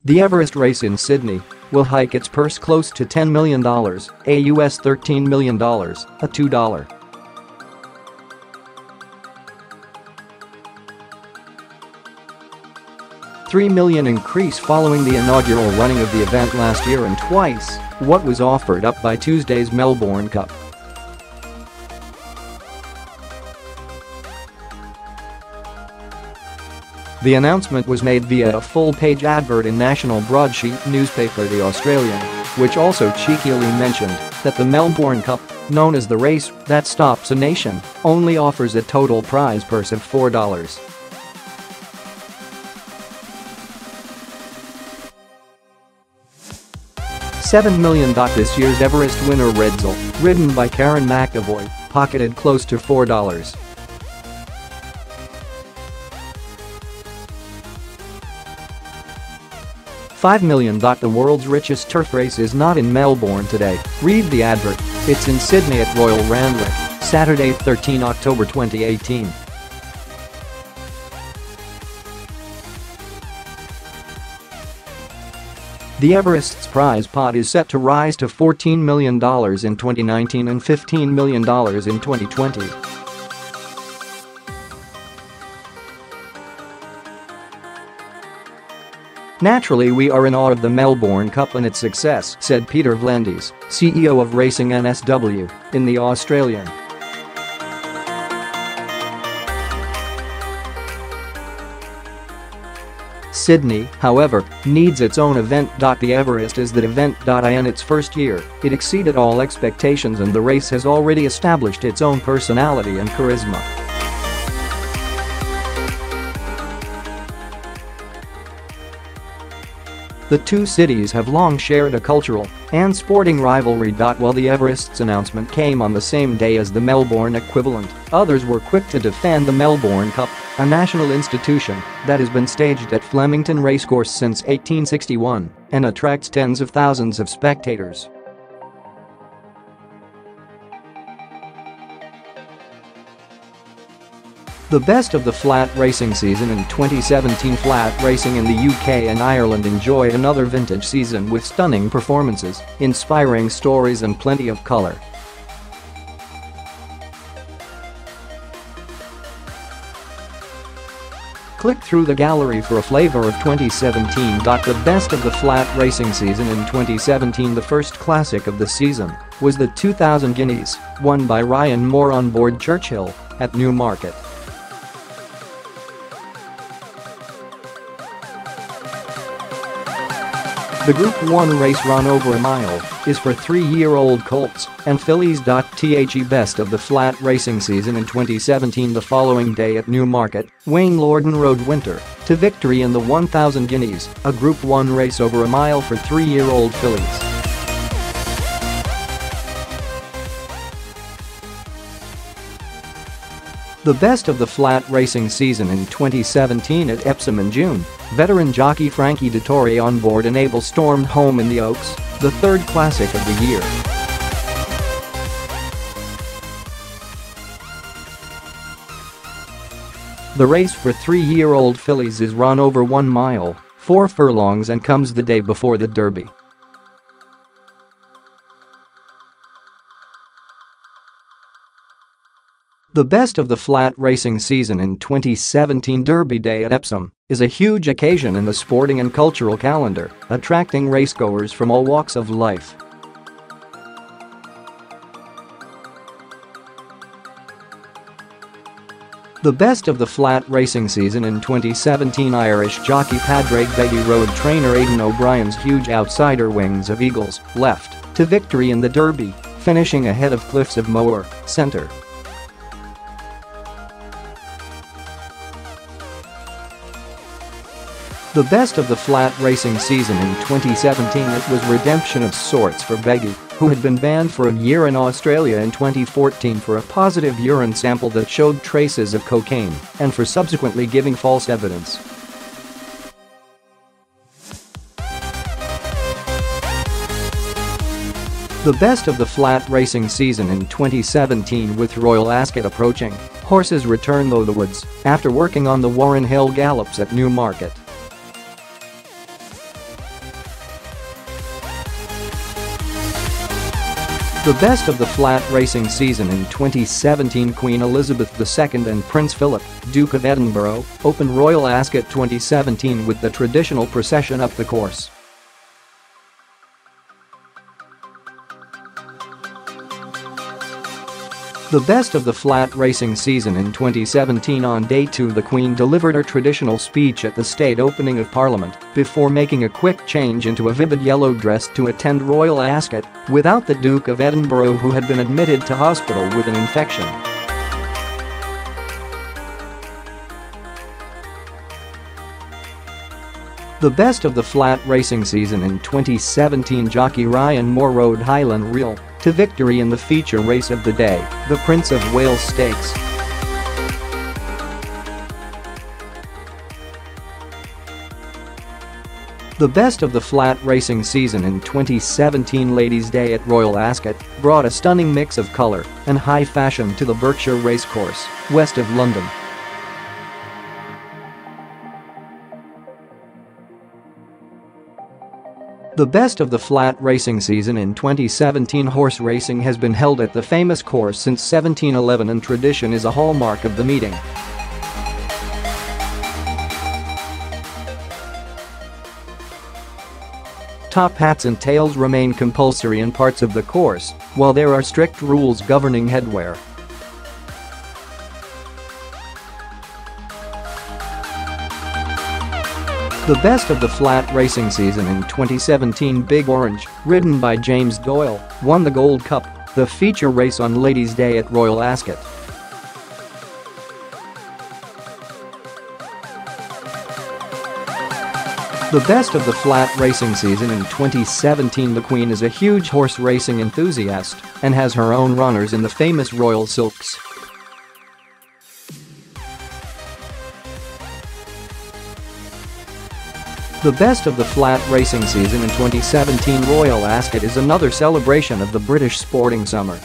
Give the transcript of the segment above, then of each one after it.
The Everest Race in Sydney will hike its purse close to $10 million, a US $13 million, a $2. $3 million increase following the inaugural running of the event last year and twice what was offered up by Tuesday's Melbourne Cup. The announcement was made via a full-page advert in national broadsheet newspaper The Australian, which also cheekily mentioned that the Melbourne Cup, known as the race that stops a nation, only offers a total prize purse of $4. $7 million. This year's Everest winner Redzel, ridden by Kerrin McEvoy, pocketed close to $4. $5 million. The world's richest turf race is not in Melbourne today, read the advert. It's in Sydney at Royal Randwick, Saturday 13 October 2018. The Everest's prize pot is set to rise to $14 million in 2019 and $15 million in 2020. Naturally, we are in awe of the Melbourne Cup and its success, said Peter V'landys, CEO of Racing NSW, in The Australian. Sydney, however, needs its own event. The Everest is the event.I. In its first year, it exceeded all expectations and the race has already established its own personality and charisma. The two cities have long shared a cultural and sporting rivalry. While the Everest's announcement came on the same day as the Melbourne equivalent, others were quick to defend the Melbourne Cup, a national institution that has been staged at Flemington Racecourse since 1861 and attracts tens of thousands of spectators. The best of the flat racing season in 2017. Flat racing in the UK and Ireland enjoyed another vintage season with stunning performances, inspiring stories and plenty of colour. Click through the gallery for a flavour of 2017. The best of the flat racing season in 2017. The first classic of the season was the 2000 Guineas, won by Ryan Moore on board Churchill at Newmarket. The Group 1 race run over a mile is for 3-year-old colts and fillies.The best of the flat racing season in 2017. The following day at Newmarket, Wayne Lordan rode Winter to victory in the 1000 Guineas, a Group 1 race over a mile for 3-year-old fillies. The best of the flat racing season in 2017 at Epsom in June, veteran jockey Frankie Dettori on board Enable stormed home in the Oaks, the third classic of the year. The race for 3-year-old fillies is run over 1 mile, 4 furlongs and comes the day before the Derby. The best of the flat racing season in 2017. Derby Day at Epsom is a huge occasion in the sporting and cultural calendar, attracting racegoers from all walks of life. The best of the flat racing season in 2017. Irish jockey Padraig Beggy rode trainer Aidan O'Brien's huge outsider Wings of Eagles left to victory in the Derby, finishing ahead of Cliffs Of Moher, centre. The best of the flat racing season in 2017. It was redemption of sorts for Beggy, who had been banned for a year in Australia in 2014 for a positive urine sample that showed traces of cocaine and for subsequently giving false evidence. The best of the flat racing season in 2017. With Royal Ascot approaching, horses return though the woods after working on the Warren Hill gallops at Newmarket. The best of the flat racing season in 2017, Queen Elizabeth II and Prince Philip, Duke of Edinburgh, opened Royal Ascot 2017 with the traditional procession up the course. The best of the flat racing season in 2017, on day 2 the Queen delivered her traditional speech at the state opening of Parliament before making a quick change into a vivid yellow dress to attend Royal Ascot without the Duke of Edinburgh, who had been admitted to hospital with an infection. The best of the flat racing season in 2017, jockey Ryan Moore rode Highland Reel to victory in the feature race of the day, the Prince of Wales Stakes. The best of the flat racing season in 2017, Ladies' Day at Royal Ascot brought a stunning mix of colour and high fashion to the Berkshire Racecourse, west of London. The best of the flat racing season in 2017, horse racing has been held at the famous course since 1711, and tradition is a hallmark of the meeting. Top hats and tails remain compulsory in parts of the course, while there are strict rules governing headwear. The best of the flat racing season in 2017, Big Orange, ridden by James Doyle, won the Gold Cup, the feature race on Ladies' Day at Royal Ascot. The best of the flat racing season in 2017, the Queen is a huge horse racing enthusiast and has her own runners in the famous Royal Silks. The best of the flat racing season in 2017, Royal Ascot is another celebration of the British sporting summer.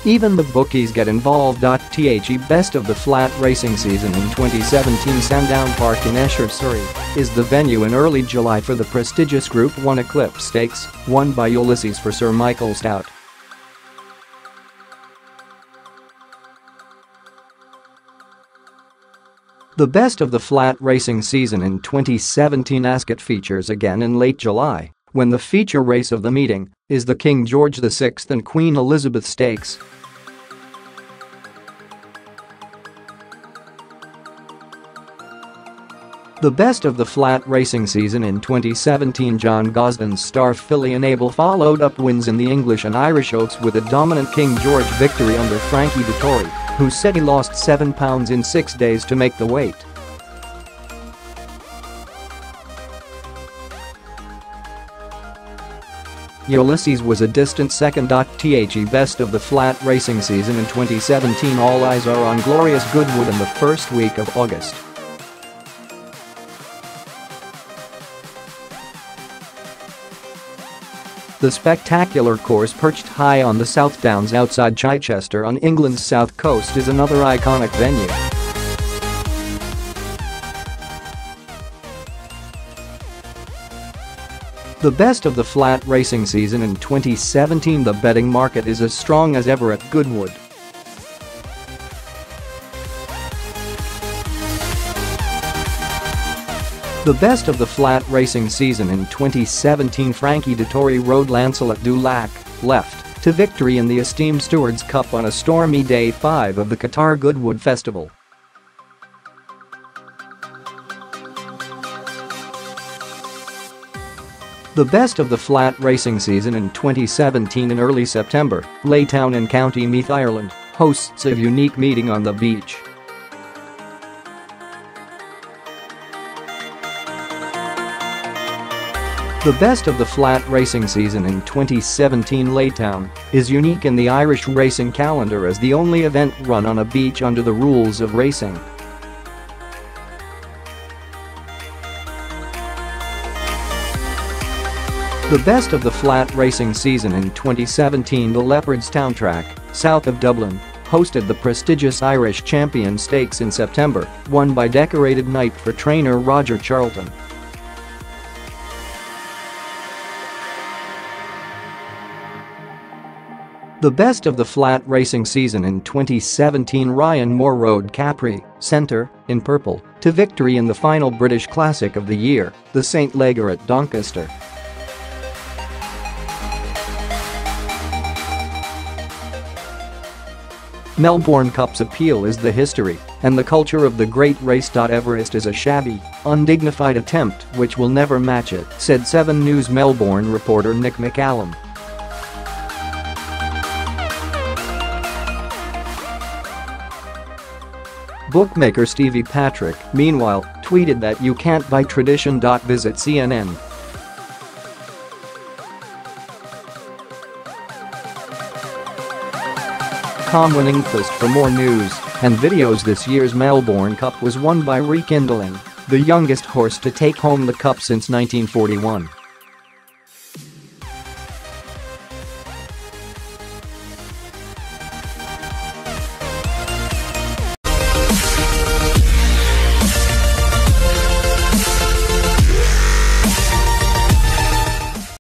Even the bookies get involved.The best of the flat racing season in 2017, Sandown Park in Esher, Surrey, is the venue in early July for the prestigious Group 1 Eclipse Stakes, won by Ulysses for Sir Michael Stout. The best of the flat racing season in 2017, Ascot features again in late July, when the feature race of the meeting is the King George VI and Queen Elizabeth Stakes. The best of the flat racing season in 2017, John Gosden's star filly Enable followed up wins in the English and Irish Oaks with a dominant King George victory under Frankie Dettori, who said he lost 7 pounds in 6 days to make the weight. Ulysses was a distant second.The best of the flat racing season in 2017, all eyes are on Glorious Goodwood in the first week of August. The spectacular course, perched high on the South Downs outside Chichester on England's south coast, is another iconic venue. The best of the flat racing season in 2017, the betting market is as strong as ever at Goodwood. The best of the flat racing season in 2017, Frankie Dettori rode Lancelot du Lac, left, to victory in the esteemed Stewards' Cup on a stormy day 5 of the Qatar Goodwood Festival. The best of the flat racing season in 2017, in early September, Laytown in County Meath, Ireland, hosts a unique meeting on the beach. The best of the flat racing season in 2017, Laytown, is unique in the Irish racing calendar as the only event run on a beach under the rules of racing. The best of the flat racing season in 2017, the Leopardstown Track, south of Dublin, hosted the prestigious Irish Champion Stakes in September, won by decorated knight for trainer Roger Charlton. The best of the flat racing season in 2017, Ryan Moore rode Capri, Centre, in purple, to victory in the final British Classic of the year, the St Leger at Doncaster. Melbourne Cup's appeal is the history and the culture of the great race. Everest is a shabby, undignified attempt which will never match it, said 7 News Melbourne reporter Nick McCallum. Bookmaker Stevie Patrick, meanwhile, tweeted that you can't buy tradition. Visit CNN.com winning list for more news and videos. This year's Melbourne Cup was won by Rekindling, the youngest horse to take home the Cup since 1941.